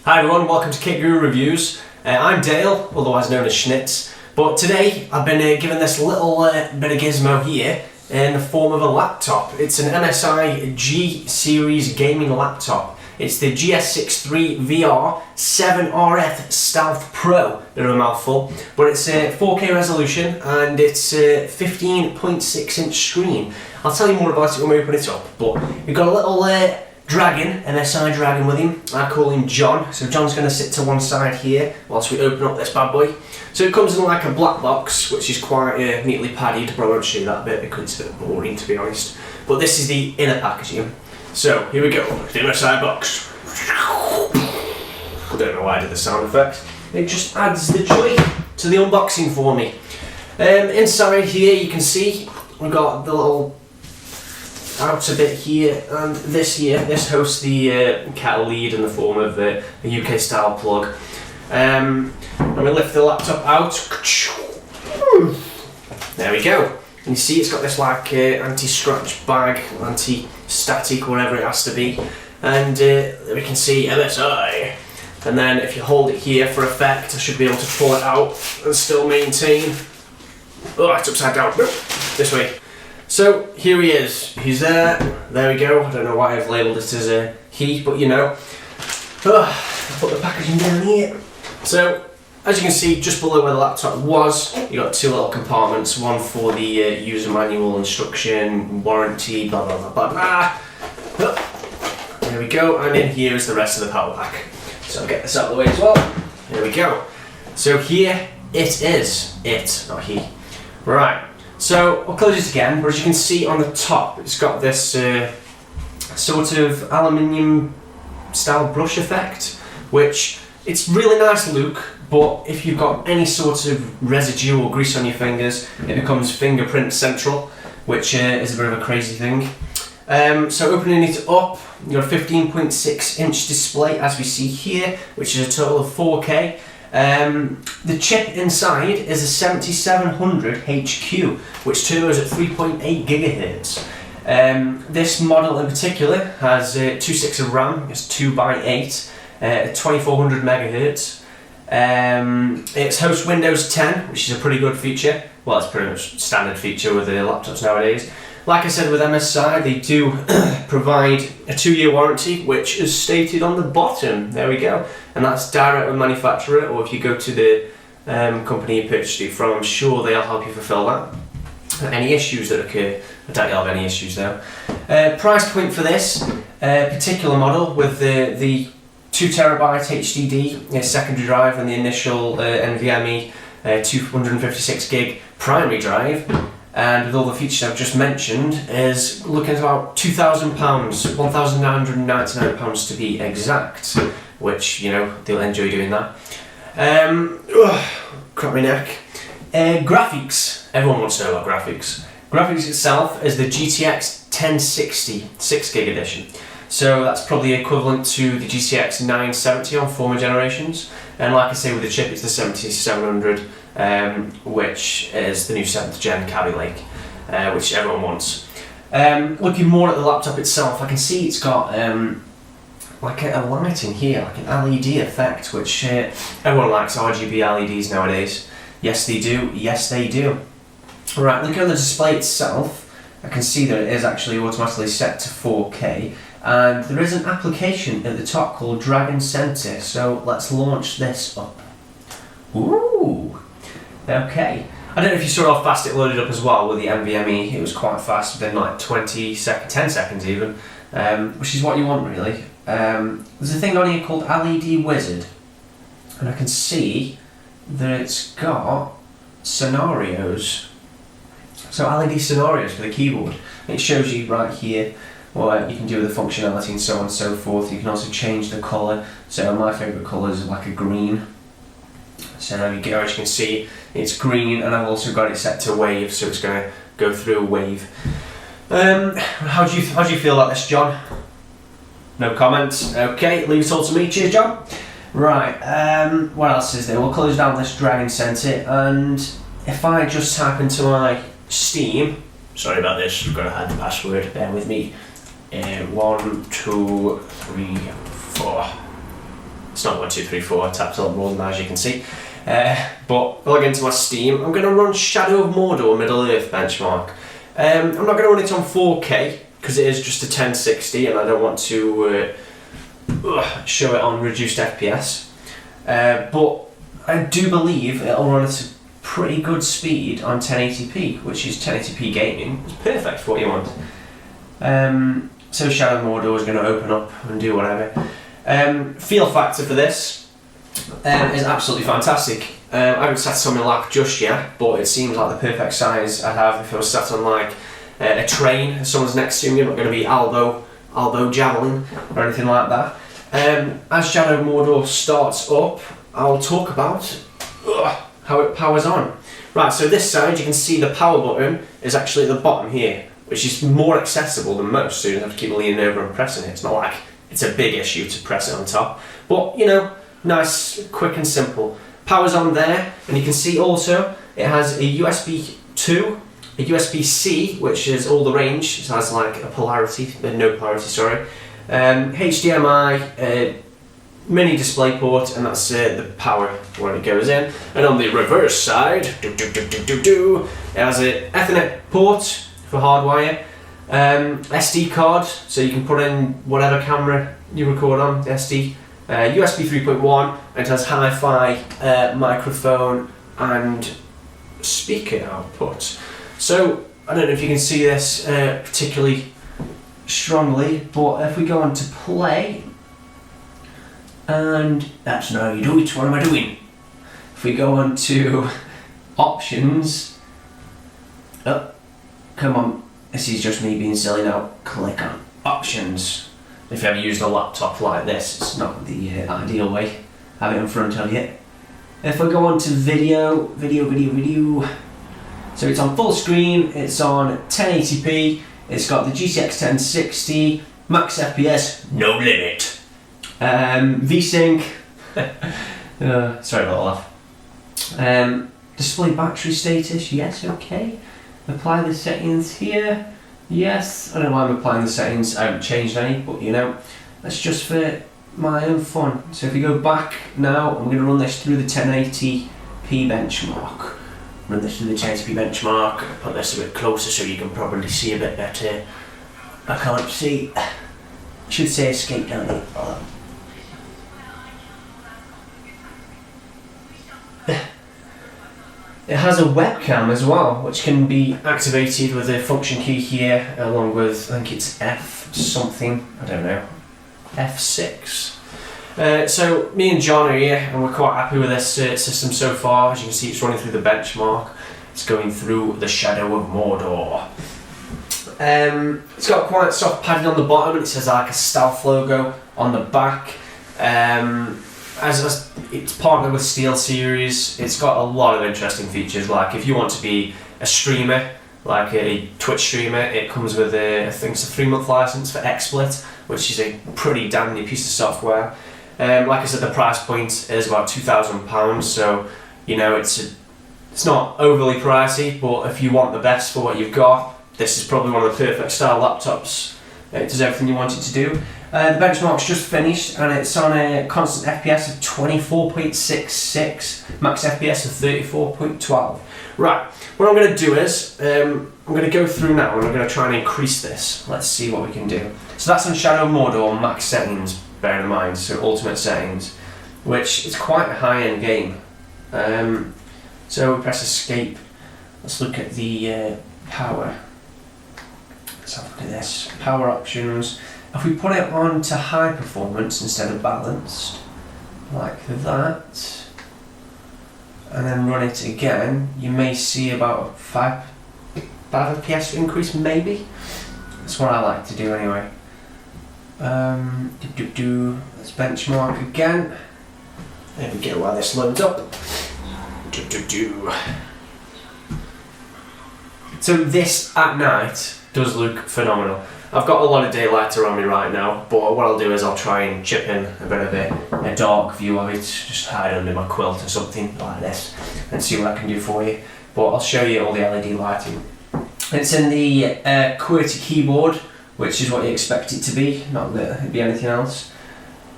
Hi everyone, welcome to Kit Guru Reviews. I'm Dale, otherwise known as Schnitz, but today I've been given this little bit of gizmo here in the form of a laptop. It's an MSI G series gaming laptop. It's the GS63VR 7RF Stealth Pro. Bit of a mouthful, but it's a 4K resolution and it's a 15.6 inch screen. I'll tell you more about it when we open it up, but we've got a little dragon, MSI dragon with him. I call him John, so John's going to sit to one side here whilst we open up this bad boy. So it comes in like a black box, which is quite neatly padded, but I won't show you that bit because it's a bit boring to be honest. But this is the inner packaging. So here we go, the MSI box. I don't know why I did the sound effect. It just adds the joy to the unboxing for me. Inside here you can see we've got the little outer bit here, and this hosts the kettle lead in the form of a UK style plug. And we lift the laptop out. There we go. And you see it's got this like anti-scratch bag, anti-static, whatever it has to be. And we can see MSI. And then if you hold it here for effect, I should be able to pull it out and still maintain. Oh, it's upside down. This way. So here he is. He's there. There we go. I don't know why I've labelled it as a he, but you know. I'll put the packaging down here. So as you can see, just below where the laptop was, you got two little compartments. One for the user manual, instruction, warranty, blah blah blah blah blah. There we go. And in here is the rest of the power pack. So I'll get this out of the way as well. There we go. So here it is. It, not he. Right. So I'll close it again, but as you can see on the top, it's got this sort of aluminium style brush effect, which it's really nice look, but if you've got any sort of residue or grease on your fingers, it becomes fingerprint central, which is a bit of a crazy thing. So opening it up, you've got a 15.6 inch display as we see here, which is a total of 4K. The chip inside is a 7700 HQ, which turbos at 3.8 gigahertz. This model in particular has 2.6 of RAM, it's 2x8, 2400 megahertz. It hosts Windows 10, which is a pretty good feature. Well, it's pretty much standard feature with the laptops nowadays. Like I said with MSI, they do provide a 2-year warranty, which is stated on the bottom. There we go. And that's direct with manufacturer, or if you go to the company you purchased it from, I'm sure they'll help you fulfill that. Any issues that occur, I doubt you'll have any issues though. Price point for this particular model with the 2TB HDD secondary drive and the initial NVMe 256 gig primary drive, and with all the features I've just mentioned, is looking at about £2,000, £1,999 to be exact, which, you know, they'll enjoy doing that. Crap my neck. Graphics, everyone wants to know about graphics. Graphics itself is the GTX1060 6GB edition. So that's probably equivalent to the GTX970 on former generations. And like I say with the chip, it's the 7700, which is the new 7th gen Kaby Lake, which everyone wants. Looking more at the laptop itself, I can see it's got like a light in here, like an LED effect, which everyone likes RGB LEDs nowadays. Yes they do, yes they do. Right, looking at the display itself, I can see that it is actually automatically set to 4K. And there is an application at the top called Dragon Center, so let's launch this up. Ooh, okay. I don't know if you saw how fast it loaded up as well with the NVMe. It was quite fast, within like 10 seconds even, which is what you want really. There's a thing on here called LED Wizard, and I can see that it's got scenarios. So LED scenarios for the keyboard. It shows you right here what you can do with the functionality and so on and so forth. You can also change the colour. So my favourite colour is like a green. So there we go, as you can see it's green, and I've also got it set to wave, so it's going to go through a wave. How do you feel about this, John? No comments? Okay, leave it all to me. Cheers, John. Right, what else is there? We'll close down this Dragon Center, and if I just type into my Steam, sorry about this, I've got to hide the password, bear with me. 1, 2, 3, 4. It's not 1, 2, 3, 4, taps a lot more than that, as you can see. But log into my Steam. I'm going to run Shadow of Mordor Middle-earth benchmark. I'm not going to run it on 4K because it is just a 1060 and I don't want to show it on reduced FPS. But I do believe it'll run at a pretty good speed on 1080p, which is 1080p gaming. It's perfect for what you want. So Shadow of Mordor is going to open up and do whatever. Feel factor for this is absolutely fantastic. I haven't sat on my lap just yet, but it seems like the perfect size I'd have if I was sat on like a train, someone's next to me. I'm not going to be elbow javelin or anything like that. As Shadow of Mordor starts up, I'll talk about how it powers on. Right, so this side you can see the power button is actually at the bottom here, which is more accessible than most, so you don't have to keep leaning over and pressing it. It's not like it's a big issue to press it on top, but you know, nice, quick and simple. Power's on there, and you can see also it has a USB 2, a USB-C, which is all the range. It has like a polarity, no polarity, sorry. HDMI, mini display port, and that's the power when it goes in. And on the reverse side, it has an Ethernet port for hardwire, SD card, so you can put in whatever camera you record on, the SD, USB 3.1, and it has hi-fi, microphone and speaker output. So I don't know if you can see this particularly strongly, but if we go on to play, and that's not how you do it, what am I doing? If we go on to options, oh, come on, this is just me being silly now, click on options. If you ever used a laptop like this, it's not the ideal way, have it in front of you. If I go on to video, so it's on full screen, it's on 1080p, it's got the GTX1060, max FPS, no limit. VSync, sorry about the laugh. Display battery status, yes, okay. Apply the settings here, yes. I don't know why I'm applying the settings, I haven't changed any, but you know, that's just for my own fun. So if we go back now, I'm going to run this through the 1080p benchmark. Run this through the 1080p benchmark, put this a bit closer so you can probably see a bit better. I can't see, I should say escape down here. It has a webcam as well, which can be activated with a function key here, along with, I think it's F something, I don't know, F6. So me and John are here, and we're quite happy with this system so far. As you can see, it's running through the benchmark. It's going through the Shadow of Mordor. It's got quite soft padding on the bottom, and it says like a stealth logo on the back. As it's partnered with SteelSeries, it's got a lot of interesting features. Like if you want to be a streamer, like a Twitch streamer, it comes with I think it's a 3-month license for XSplit, which is a pretty dandy piece of software. Like I said, the price point is about £2,000, so you know it's not overly pricey, but if you want the best for what you've got, this is probably one of the perfect style laptops. It does everything you want it to do. The benchmark's just finished, and it's on a constant FPS of 24.66, max FPS of 34.12. Right, what I'm going to do is, I'm going to go through now and I'm going to try and increase this. Let's see what we can do. So that's on Shadow of Mordor max settings, bear in mind, so ultimate settings, which is quite a high-end game. So we press escape. Let's look at the power. Let's have a look at this. Power options. If we put it on to high performance instead of balanced, like that, and then run it again, you may see about a 5 FPS increase, maybe. That's what I like to do anyway. Let's benchmark again. There we go, while this loads up. So this at night does look phenomenal. I've got a lot of daylight around me right now, but what I'll do is I'll try and chip in a bit of a dark view of it, just hide under my quilt or something like this, and see what I can do for you. But I'll show you all the LED lighting. It's in the QWERTY keyboard, which is what you expect it to be, not that it'd be anything else.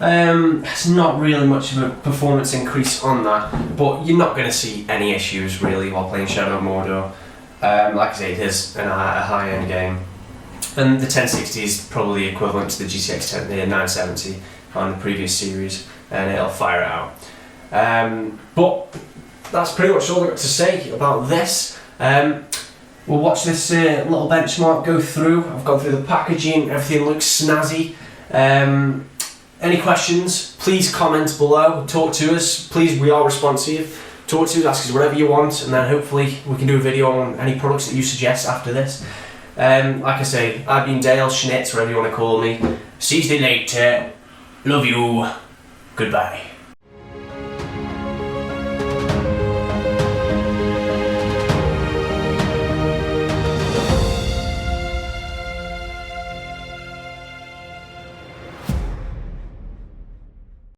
It's not really much of a performance increase on that, but you're not going to see any issues really while playing Shadow Mordor. Like I say, it is a high-end game, and the 1060 is probably equivalent to the GTX 970 on the previous series, and it'll fire it out. But that's pretty much all I've got to say about this. We'll watch this little benchmark go through. I've gone through the packaging, everything looks snazzy. Any questions, please comment below, talk to us, please, we are responsive. Talk to us, ask us whatever you want, and then hopefully we can do a video on any products that you suggest after this. Like I say, I've been Dale, Schnitz, whatever you want to call me. See you later, love you, goodbye.